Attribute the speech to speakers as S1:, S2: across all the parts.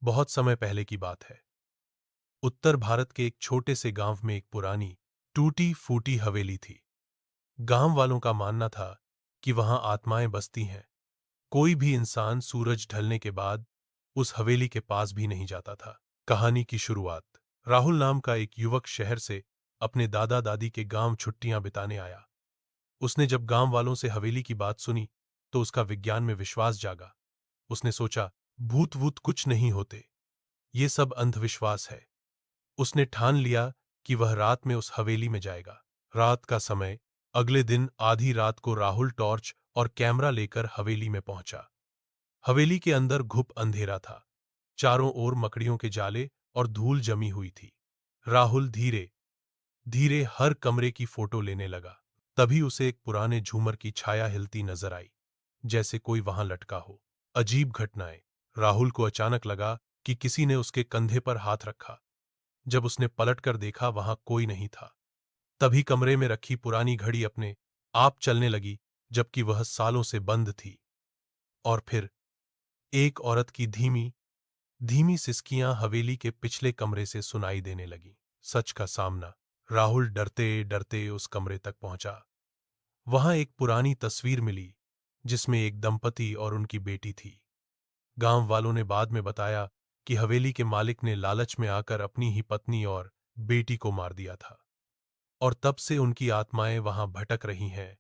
S1: बहुत समय पहले की बात है। उत्तर भारत के एक छोटे से गांव में एक पुरानी टूटी फूटी हवेली थी। गांव वालों का मानना था कि वहां आत्माएं बसती हैं। कोई भी इंसान सूरज ढलने के बाद उस हवेली के पास भी नहीं जाता था। कहानी की शुरुआत। राहुल नाम का एक युवक शहर से अपने दादा दादी के गांव छुट्टियां बिताने आया। उसने जब गांव वालों से हवेली की बात सुनी तो उसका विज्ञान में विश्वास जागा। उसने सोचा, भूत वूत कुछ नहीं होते, ये सब अंधविश्वास है। उसने ठान लिया कि वह रात में उस हवेली में जाएगा। रात का समय। अगले दिन आधी रात को राहुल टॉर्च और कैमरा लेकर हवेली में पहुंचा। हवेली के अंदर घुप अंधेरा था। चारों ओर मकड़ियों के जाले और धूल जमी हुई थी। राहुल धीरे धीरे हर कमरे की फोटो लेने लगा। तभी उसे एक पुराने झूमर की छाया हिलती नजर आई, जैसे कोई वहां लटका हो। अजीब घटनाएं। राहुल को अचानक लगा कि किसी ने उसके कंधे पर हाथ रखा। जब उसने पलटकर देखा, वहां कोई नहीं था। तभी कमरे में रखी पुरानी घड़ी अपने आप चलने लगी, जबकि वह सालों से बंद थी। और फिर एक औरत की धीमी धीमी सिसकियां हवेली के पिछले कमरे से सुनाई देने लगी। सच का सामना। राहुल डरते डरते उस कमरे तक पहुंचा। वहां एक पुरानी तस्वीर मिली, जिसमें एक दंपति और उनकी बेटी थी। गांव वालों ने बाद में बताया कि हवेली के मालिक ने लालच में आकर अपनी ही पत्नी और बेटी को मार दिया था, और तब से उनकी आत्माएं वहां भटक रही हैं।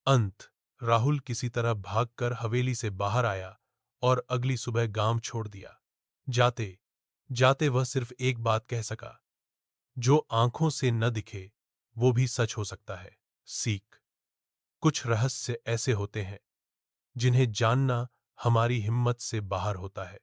S1: अंत। राहुल किसी तरह भागकर हवेली से बाहर आया और अगली सुबह गांव छोड़ दिया। जाते जाते वह सिर्फ एक बात कह सका, जो आंखों से न दिखे वो भी सच हो सकता है। सीख। कुछ रहस्य ऐसे होते हैं जिन्हें जानना हमारी हिम्मत से बाहर होता है।